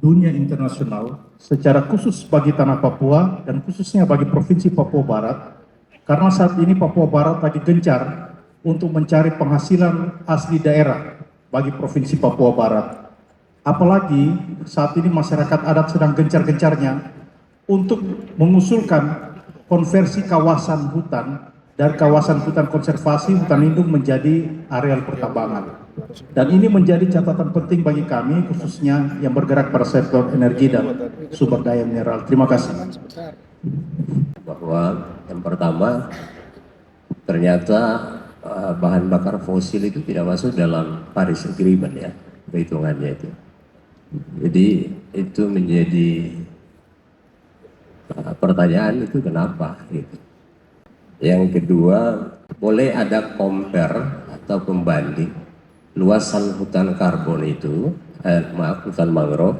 dunia internasional secara khusus bagi tanah Papua dan khususnya bagi Provinsi Papua Barat, karena saat ini Papua Barat lagi gencar untuk mencari penghasilan asli daerah bagi Provinsi Papua Barat. Apalagi saat ini masyarakat adat sedang gencar-gencarnya untuk mengusulkan konversi kawasan hutan dari kawasan hutan konservasi, hutan lindung menjadi areal pertambangan. Dan ini menjadi catatan penting bagi kami, khususnya yang bergerak pada sektor energi dan sumber daya mineral. Terima kasih. Bahwa yang pertama, ternyata bahan bakar fosil itu tidak masuk dalam Paris Agreement ya, perhitungannya itu. Jadi itu menjadi pertanyaan itu kenapa gitu. Yang kedua, boleh ada compare atau pembanding luasan hutan karbon itu, hutan mangrove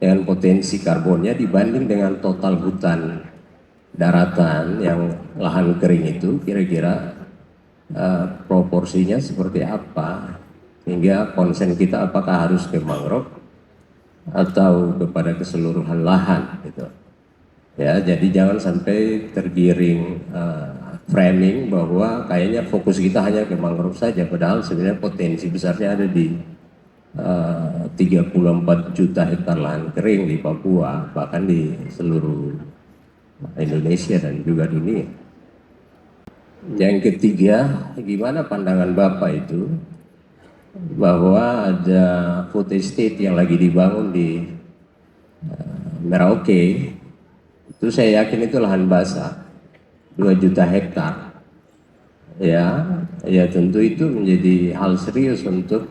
dengan potensi karbonnya dibanding dengan total hutan daratan yang lahan kering itu, kira-kira proporsinya seperti apa, sehingga konsen kita apakah harus ke mangrove atau kepada keseluruhan lahan gitu. Ya, jadi jangan sampai tergiring framing bahwa kayaknya fokus kita hanya ke mangrove saja, padahal sebenarnya potensi besarnya ada di 34 juta hektar lahan kering di Papua, bahkan di seluruh Indonesia dan juga dunia. Yang ketiga, gimana pandangan Bapak itu bahwa ada food estate yang lagi dibangun di Merauke, itu saya yakin itu lahan basah 2 juta hektar ya tentu itu menjadi hal serius untuk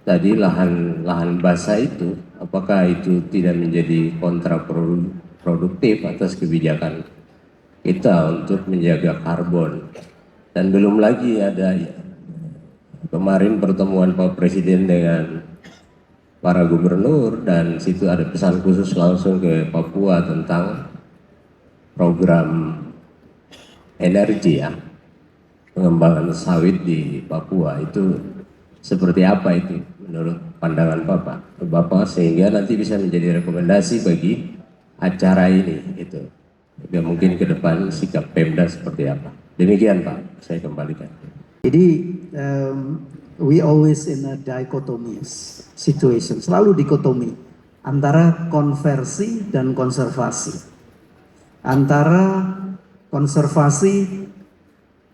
tadi lahan basah itu, apakah itu tidak menjadi kontraproduktif atas kebijakan kita untuk menjaga karbon. Dan belum lagi ada kemarin pertemuan Pak Presiden dengan para gubernur, dan situ ada pesan khusus langsung ke Papua tentang program energi ya, pengembangan sawit di Papua. Itu seperti apa itu menurut pandangan Bapak sehingga nanti bisa menjadi rekomendasi bagi acara ini itu. Ya, mungkin ke depan sikap Pemda seperti apa. Demikian Pak, saya kembalikan. Jadi we always in a dichotomy situation, selalu dikotomi antara konversi dan konservasi, antara konservasi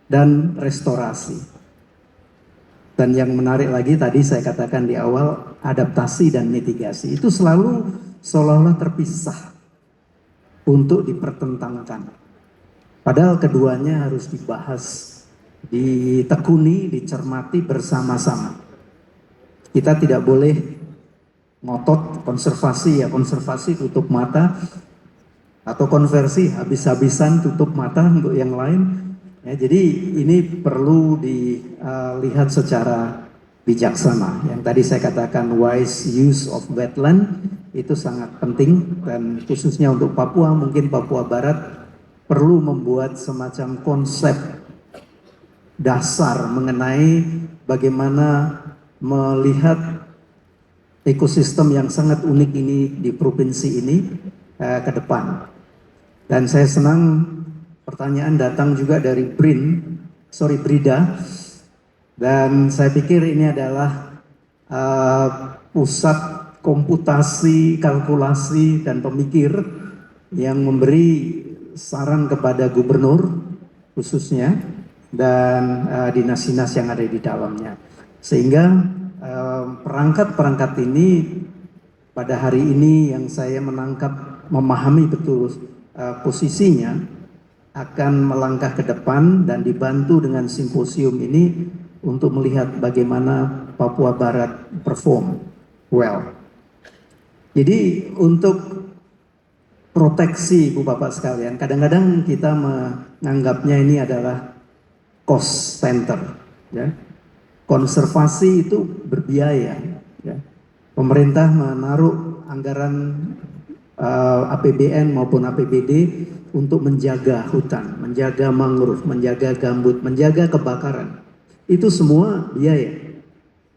dan restorasi. Dan yang menarik lagi tadi saya katakan di awal, adaptasi dan mitigasi itu selalu seolah-olah terpisah untuk dipertentangkan. Padahal keduanya harus dibahas, ditekuni, dicermati bersama-sama. Kita tidak boleh ngotot konservasi, ya konservasi tutup mata, atau konversi habis-habisan tutup mata untuk yang lain. Ya, jadi ini perlu dilihat secara bijaksana. Yang tadi saya katakan wise use of wetland itu sangat penting, dan khususnya untuk Papua, mungkin Papua Barat perlu membuat semacam konsep dasar mengenai bagaimana melihat ekosistem yang sangat unik ini di provinsi ini ke depan. Dan saya senang pertanyaan datang juga dari Brida, dan saya pikir ini adalah pusat komputasi, kalkulasi, dan pemikir yang memberi saran kepada gubernur khususnya dan dinas-dinas yang ada di dalamnya, sehingga perangkat-perangkat ini pada hari ini yang saya menangkap, memahami betul posisinya, akan melangkah ke depan dan dibantu dengan simposium ini untuk melihat bagaimana Papua Barat perform well. Jadi untuk proteksi Ibu Bapak sekalian, kadang-kadang kita menganggapnya ini adalah cost center, ya. Konservasi itu berbiaya, ya. Pemerintah menaruh anggaran APBN maupun APBD untuk menjaga hutan, menjaga mangrove, menjaga gambut, menjaga kebakaran. Itu semua biaya,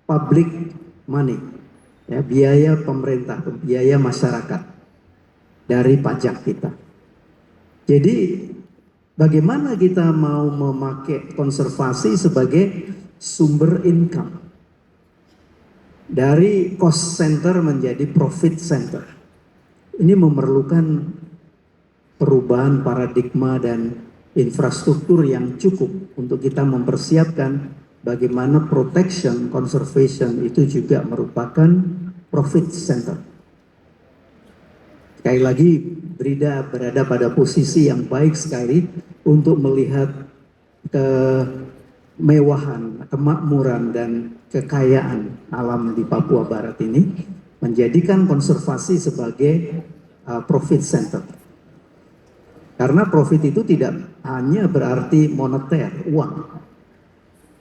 public money, ya, biaya pemerintah, biaya masyarakat dari pajak kita. Jadi bagaimana kita mau memakai konservasi sebagai sumber income dari cost center menjadi profit center. Ini memerlukan perubahan paradigma dan infrastruktur yang cukup untuk kita mempersiapkan bagaimana protection, conservation itu juga merupakan profit center. Sekali lagi, Brida berada pada posisi yang baik sekali untuk melihat kemewahan, kemakmuran, dan kekayaan alam di Papua Barat ini, menjadikan konservasi sebagai profit center. Karena profit itu tidak hanya berarti moneter, uang.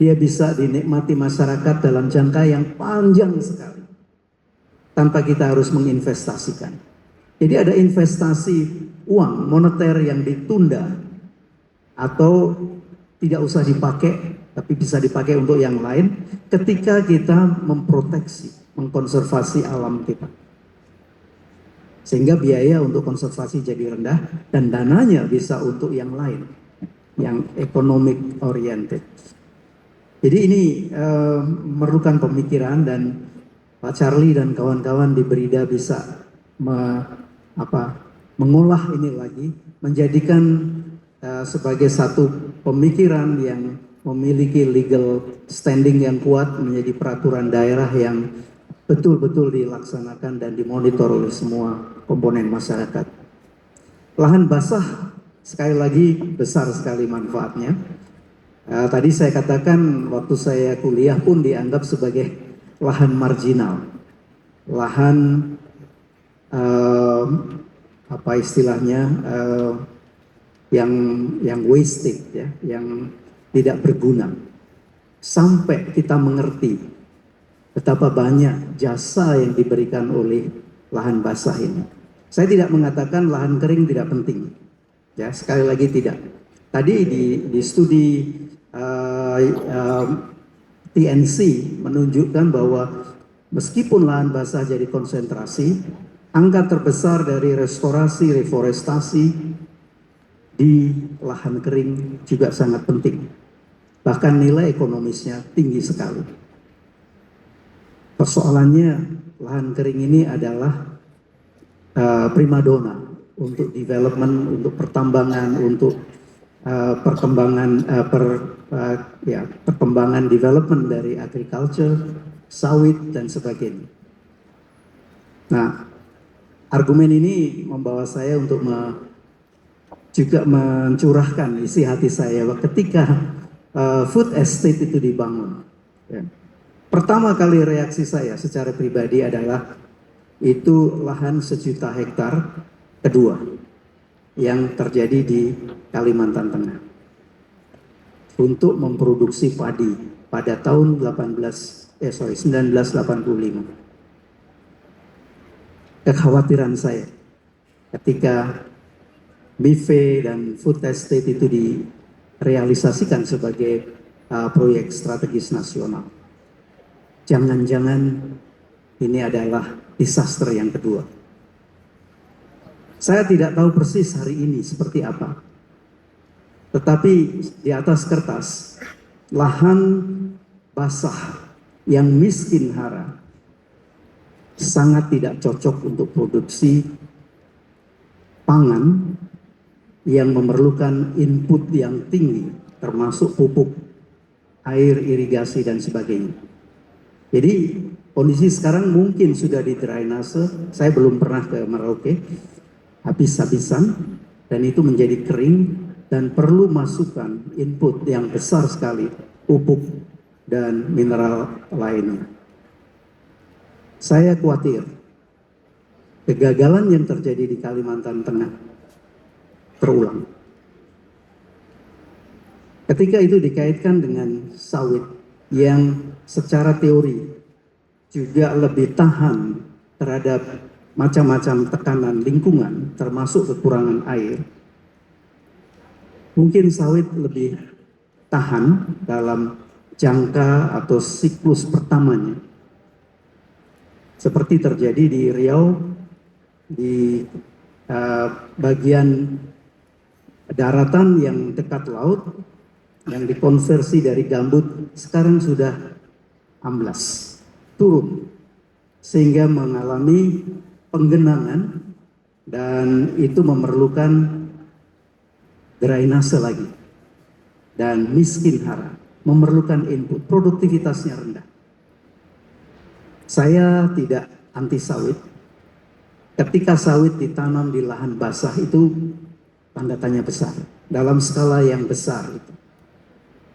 Dia bisa dinikmati masyarakat dalam jangka yang panjang sekali, tanpa kita harus menginvestasikan. Jadi ada investasi uang moneter yang ditunda atau tidak usah dipakai, tapi bisa dipakai untuk yang lain ketika kita memproteksi, mengkonservasi alam kita. Sehingga biaya untuk konservasi jadi rendah dan dananya bisa untuk yang lain, yang economic oriented. Jadi ini memerlukan pemikiran, dan Pak Charlie dan kawan-kawan di Brida bisa mengolah ini lagi, menjadikan sebagai satu pemikiran yang memiliki legal standing yang kuat, menjadi peraturan daerah yang betul-betul dilaksanakan dan dimonitor oleh semua komponen masyarakat. Lahan basah sekali lagi besar sekali manfaatnya. Tadi saya katakan waktu saya kuliah pun dianggap sebagai lahan marginal, lahan apa istilahnya yang wasted, ya, yang tidak berguna. Sampai kita mengerti betapa banyak jasa yang diberikan oleh lahan basah ini. Saya tidak mengatakan lahan kering tidak penting, ya, sekali lagi tidak. Tadi di studi TNC menunjukkan bahwa meskipun lahan basah jadi konsentrasi, angka terbesar dari restorasi, reforestasi di lahan kering juga sangat penting. Bahkan nilai ekonomisnya tinggi sekali. Persoalannya lahan kering ini adalah primadona untuk development, untuk pertambangan, untuk perkembangan development dari agriculture, sawit, dan sebagainya. Nah, argumen ini membawa saya untuk juga mencurahkan isi hati saya ketika food estate itu dibangun. Ya. Pertama kali reaksi saya secara pribadi adalah itu lahan 1 juta hektar kedua yang terjadi di Kalimantan Tengah untuk memproduksi padi pada tahun 1985. Kekhawatiran saya ketika MIFE dan food estate itu direalisasikan sebagai proyek strategis nasional. Jangan-jangan ini adalah disaster yang kedua. Saya tidak tahu persis hari ini seperti apa. Tetapi di atas kertas, lahan basah yang miskin hara sangat tidak cocok untuk produksi pangan yang memerlukan input yang tinggi, termasuk pupuk, air, irigasi, dan sebagainya. Jadi kondisi sekarang mungkin sudah di drainase, saya belum pernah ke Merauke, habis-habisan, dan itu menjadi kering dan perlu masukan input yang besar sekali, pupuk dan mineral lainnya. Saya khawatir kegagalan yang terjadi di Kalimantan Tengah terulang. Ketika itu dikaitkan dengan sawit yang secara teori juga lebih tahan terhadap macam-macam tekanan lingkungan, termasuk kekurangan air, mungkin sawit lebih tahan dalam jangka atau siklus pertamanya. seperti terjadi di Riau, di bagian daratan yang dekat laut, yang dikonversi dari gambut sekarang sudah amblas, turun, sehingga mengalami penggenangan dan itu memerlukan drainase lagi, dan miskin hara, memerlukan input, produktivitasnya rendah. Saya tidak anti sawit. Ketika sawit ditanam di lahan basah itu tanda tanya besar, dalam skala yang besar itu.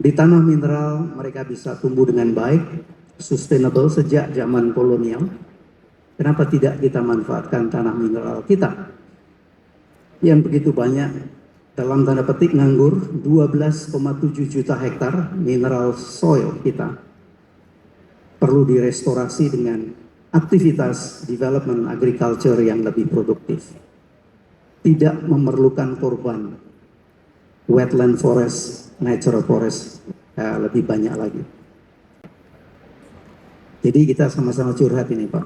Di tanah mineral mereka bisa tumbuh dengan baik, sustainable sejak zaman kolonial. Kenapa tidak kita manfaatkan tanah mineral kita yang begitu banyak, dalam tanda petik nganggur, 12,7 juta hektar mineral soil kita perlu direstorasi dengan aktivitas development agriculture yang lebih produktif. Tidak memerlukan korban wetland forest, natural forest lebih banyak lagi. Jadi kita sama-sama curhat ini, Pak.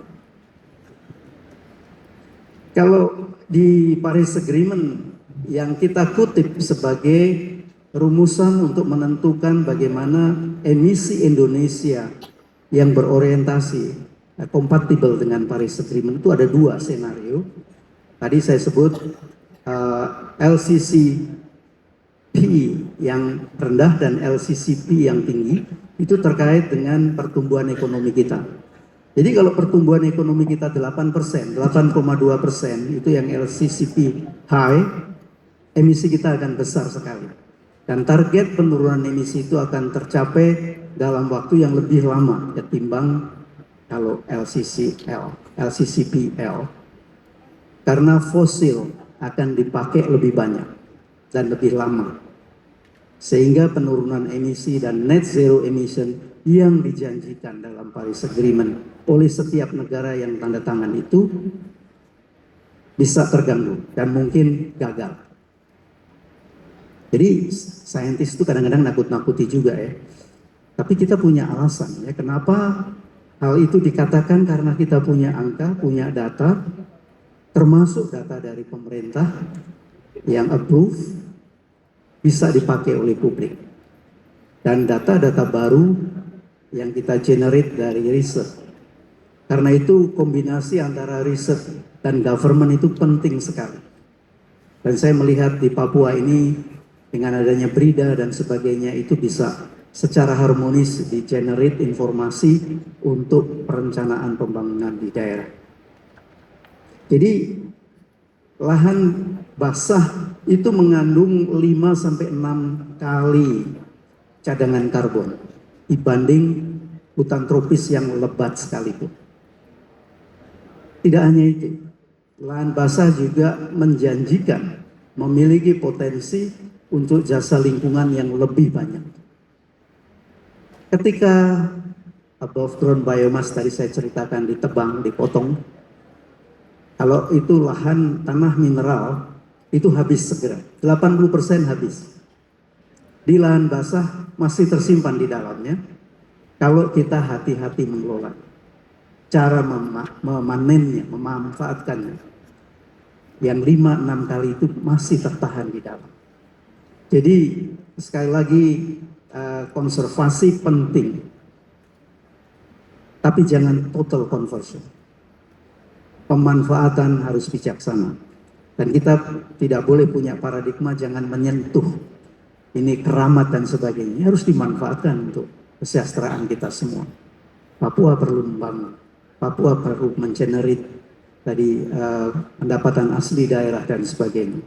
Kalau di Paris Agreement yang kita kutip sebagai rumusan untuk menentukan bagaimana emisi Indonesia yang berorientasi kompatibel dengan Paris Agreement itu ada dua senario. Tadi saya sebut LCCP yang rendah dan LCCP yang tinggi, itu terkait dengan pertumbuhan ekonomi kita. Jadi kalau pertumbuhan ekonomi kita 8%, 8,2% itu yang LCCP high, emisi kita akan besar sekali. Dan target penurunan emisi itu akan tercapai dalam waktu yang lebih lama ketimbang kalau LCCPL. Karena fosil akan dipakai lebih banyak dan lebih lama. Sehingga penurunan emisi dan net zero emission yang dijanjikan dalam Paris Agreement oleh setiap negara yang tanda tangan itu bisa terganggu dan mungkin gagal. Jadi saintis itu kadang-kadang nakut-nakuti juga ya. Tapi kita punya alasan ya kenapa hal itu dikatakan, karena kita punya angka, punya data, termasuk data dari pemerintah yang approve, bisa dipakai oleh publik. Dan data-data baru yang kita generate dari riset. Karena itu kombinasi antara riset dan government itu penting sekali. Dan saya melihat di Papua ini dengan adanya BRIDA dan sebagainya itu bisa secara harmonis di-generate informasi untuk perencanaan pembangunan di daerah. Jadi lahan basah itu mengandung 5-6 kali cadangan karbon dibanding hutan tropis yang lebat sekalipun. Tidak hanya itu, lahan basah juga menjanjikan memiliki potensi untuk jasa lingkungan yang lebih banyak. Ketika above ground biomass tadi saya ceritakan ditebang, dipotong, kalau itu lahan tanah mineral itu habis segera, 80% habis. Di lahan basah masih tersimpan di dalamnya kalau kita hati-hati mengelola. Cara memanennya, memanfaatkannya. Yang 5-6 kali itu masih tertahan di dalam. Jadi sekali lagi konservasi penting. Tapi jangan total conversion. Pemanfaatan harus bijaksana. Dan kita tidak boleh punya paradigma jangan menyentuh. Ini keramat dan sebagainya. Harus dimanfaatkan untuk kesejahteraan kita semua. Papua perlu membangun. Papua perlu mengenerate tadi pendapatan asli daerah dan sebagainya.